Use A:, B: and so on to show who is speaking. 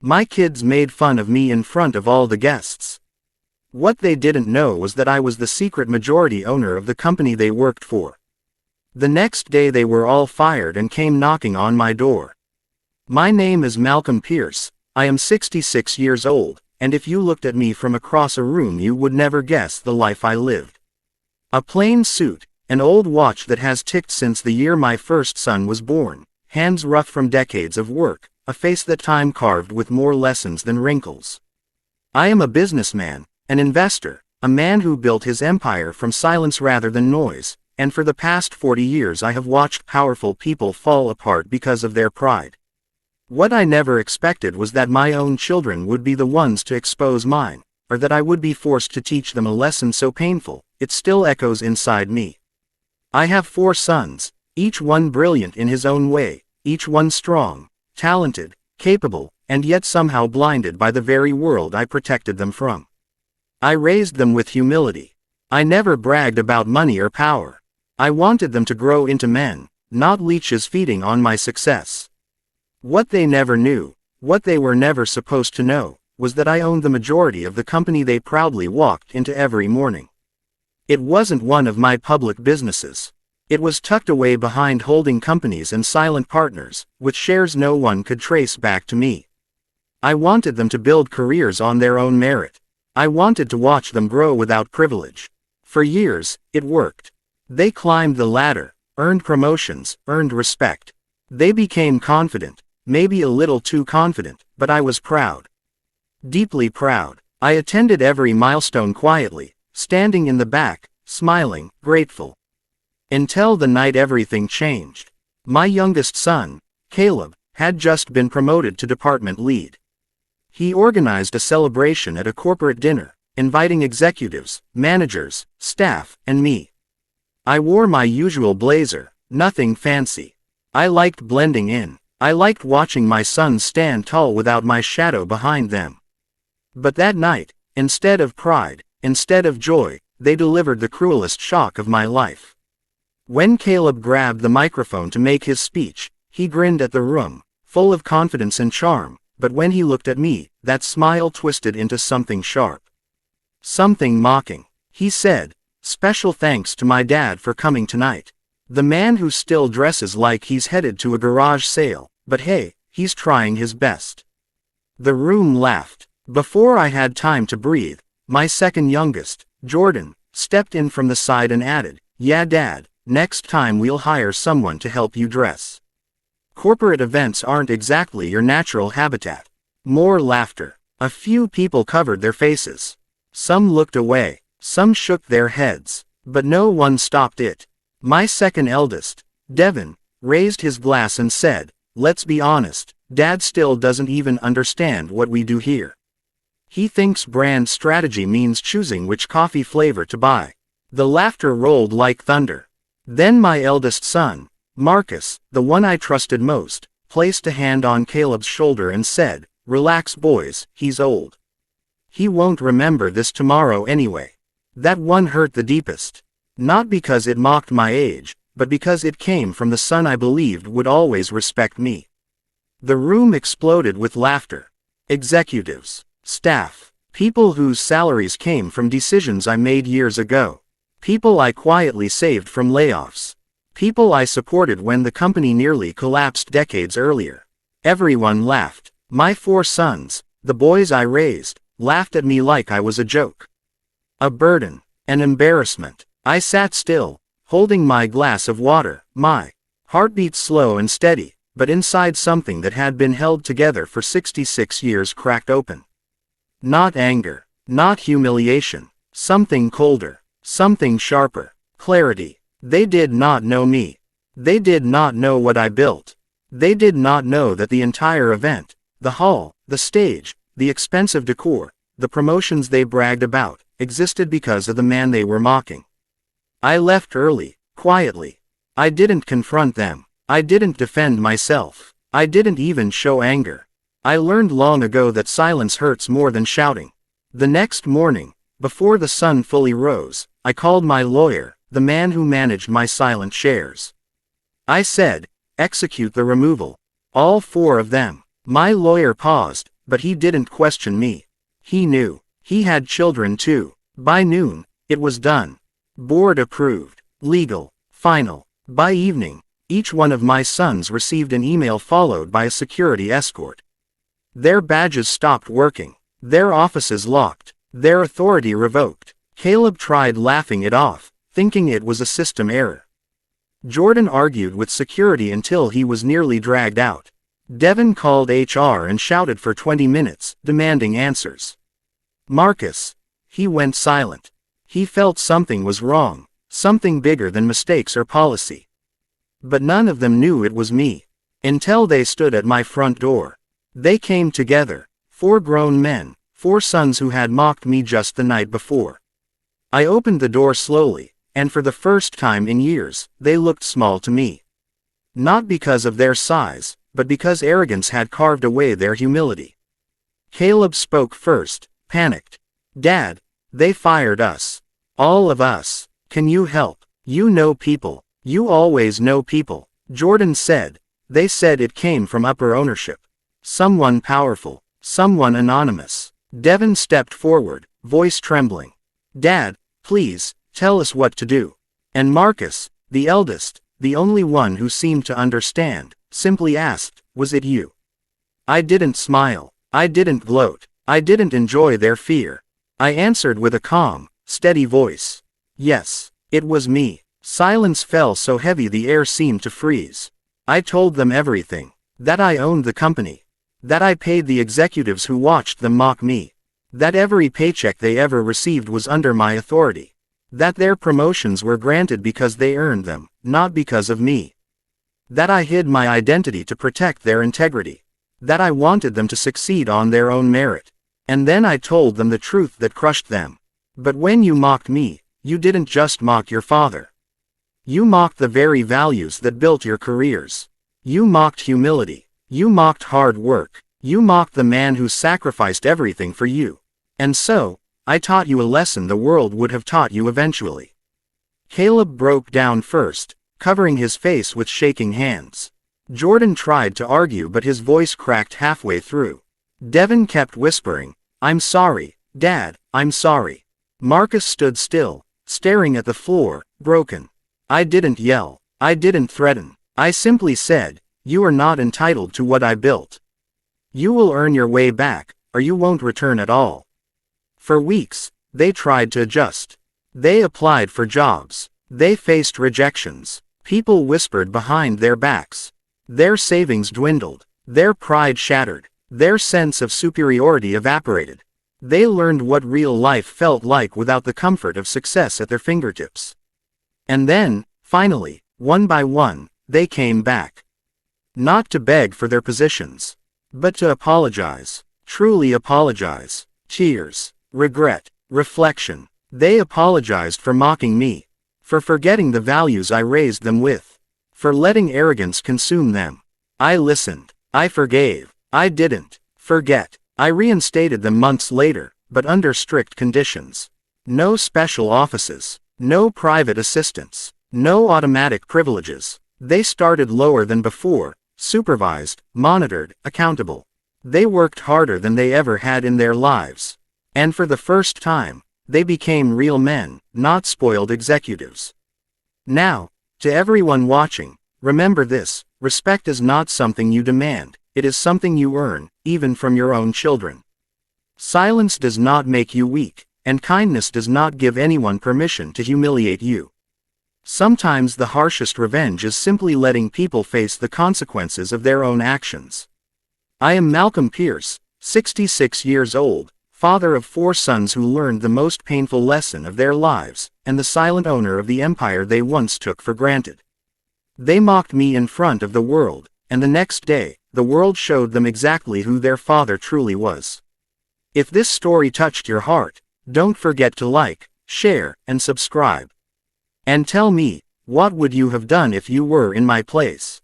A: My kids made fun of me in front of all the guests. What they didn't know was that I was the secret majority owner of the company they worked for. The next day they were all fired and came knocking on my door. My name is Malcolm Pierce, I am 66 years old, and if you looked at me from across a room you would never guess the life I lived. A plain suit, an old watch that has ticked since the year my first son was born, hands rough from decades of work, a face that time carved with more lessons than wrinkles. I am a businessman, an investor, a man who built his empire from silence rather than noise, and for the past 40 years I have watched powerful people fall apart because of their pride. What I never expected was that my own children would be the ones to expose mine, or that I would be forced to teach them a lesson so painful, it still echoes inside me. I have 4 sons, each one brilliant in his own way, each one strong, talented, capable, and yet somehow blinded by the very world I protected them from. I raised them with humility. I never bragged about money or power. I wanted them to grow into men, not leeches feeding on my success. What they never knew, what they were never supposed to know, was that I owned the majority of the company they proudly walked into every morning. It wasn't one of my public businesses. It was tucked away behind holding companies and silent partners, with shares no one could trace back to me. I wanted them to build careers on their own merit. I wanted to watch them grow without privilege. For years, it worked. They climbed the ladder, earned promotions, earned respect. They became confident, maybe a little too confident, but I was proud. Deeply proud. I attended every milestone quietly, standing in the back, smiling, grateful. Until the night everything changed. My youngest son, Caleb, had just been promoted to department lead. He organized a celebration at a corporate dinner, inviting executives, managers, staff, and me. I wore my usual blazer, nothing fancy. I liked blending in. I liked watching my sons stand tall without my shadow behind them. But that night, instead of pride, instead of joy, they delivered the cruelest shock of my life. When Caleb grabbed the microphone to make his speech, he grinned at the room, full of confidence and charm, but when he looked at me, that smile twisted into something sharp. Something mocking. He said, "Special thanks to my dad for coming tonight. The man who still dresses like he's headed to a garage sale, but hey, he's trying his best." The room laughed. Before I had time to breathe, my second youngest, Jordan, stepped in from the side and added, "Yeah, Dad, next time we'll hire someone to help you dress. Corporate events aren't exactly your natural habitat." More laughter. A few people covered their faces. Some looked away, some shook their heads, but no one stopped it. My second eldest, Devin, raised his glass and said, "Let's be honest, Dad still doesn't even understand what we do here. He thinks brand strategy means choosing which coffee flavor to buy." The laughter rolled like thunder. Then my eldest son, Marcus, the one I trusted most, placed a hand on Caleb's shoulder and said, "Relax boys, he's old. He won't remember this tomorrow anyway." That one hurt the deepest. Not because it mocked my age, but because it came from the son I believed would always respect me. The room exploded with laughter. Executives, staff, people whose salaries came from decisions I made years ago. People I quietly saved from layoffs. People I supported when the company nearly collapsed decades earlier. Everyone laughed. My 4 sons, the boys I raised, laughed at me like I was a joke. A burden, an embarrassment. I sat still, holding my glass of water, my heartbeat slow and steady, but inside something that had been held together for 66 years cracked open. Not anger, not humiliation, something colder. Something sharper. Clarity. They did not know me. They did not know what I built. They did not know that the entire event, the hall, the stage, the expensive decor, the promotions they bragged about, existed because of the man they were mocking. I left early, quietly. I didn't confront them. I didn't defend myself. I didn't even show anger. I learned long ago that silence hurts more than shouting. The next morning, before the sun fully rose, I called my lawyer, the man who managed my silent shares. I said, "Execute the removal. All 4 of them." My lawyer paused, but he didn't question me. He knew. He had children too. By noon, it was done. Board approved. Legal. Final. By evening, each one of my sons received an email followed by a security escort. Their badges stopped working. Their offices locked. Their authority revoked. Caleb tried laughing it off, thinking it was a system error. Jordan argued with security until he was nearly dragged out. Devin called HR and shouted for 20 minutes, demanding answers. Marcus. He went silent. He felt something was wrong, something bigger than mistakes or policy. But none of them knew it was me. Until they stood at my front door. They came together, 4 grown men, 4 sons who had mocked me just the night before. I opened the door slowly, and for the first time in years, they looked small to me. Not because of their size, but because arrogance had carved away their humility. Caleb spoke first, panicked. Dad, they fired us. All of us. Can you help? You know people. You always know people. Jordan said. They said it came from upper ownership. Someone powerful. Someone anonymous. Devin stepped forward, voice trembling. Dad, please, tell us what to do. And Marcus, the eldest, the only one who seemed to understand, simply asked, was it you? I didn't smile. I didn't gloat. I didn't enjoy their fear. I answered with a calm, steady voice. Yes, it was me. Silence fell so heavy the air seemed to freeze. I told them everything. That I owned the company. That I paid the executives who watched them mock me. That every paycheck they ever received was under my authority. That their promotions were granted because they earned them, not because of me. That I hid my identity to protect their integrity. That I wanted them to succeed on their own merit. And then I told them the truth that crushed them. But when you mocked me, you didn't just mock your father. You mocked the very values that built your careers. You mocked humility. You mocked hard work. You mocked the man who sacrificed everything for you. And so, I taught you a lesson the world would have taught you eventually. Caleb broke down first, covering his face with shaking hands. Jordan tried to argue but his voice cracked halfway through. Devin kept whispering, I'm sorry, Dad, I'm sorry. Marcus stood still, staring at the floor, broken. I didn't yell. I didn't threaten. I simply said, you are not entitled to what I built. You will earn your way back, or you won't return at all. For weeks, they tried to adjust. They applied for jobs. They faced rejections. People whispered behind their backs. Their savings dwindled. Their pride shattered. Their sense of superiority evaporated. They learned what real life felt like without the comfort of success at their fingertips. And then, finally, one by one, they came back. Not to beg for their positions, but to apologize. Truly apologize. Tears. Regret. Reflection. They apologized for mocking me. For forgetting the values I raised them with. For letting arrogance consume them. I listened. I forgave. I didn't forget. I reinstated them months later, but under strict conditions. No special offices. No private assistants. No automatic privileges. They started lower than before, supervised, monitored, accountable. They worked harder than they ever had in their lives. And for the first time, they became real men, not spoiled executives. Now, to everyone watching, remember this, respect is not something you demand, it is something you earn, even from your own children. Silence does not make you weak, and kindness does not give anyone permission to humiliate you. Sometimes the harshest revenge is simply letting people face the consequences of their own actions. I am Malcolm Pierce, 66 years old, father of 4 sons who learned the most painful lesson of their lives, and the silent owner of the empire they once took for granted. They mocked me in front of the world, and the next day, the world showed them exactly who their father truly was. If this story touched your heart, don't forget to like, share, and subscribe. And tell me, what would you have done if you were in my place?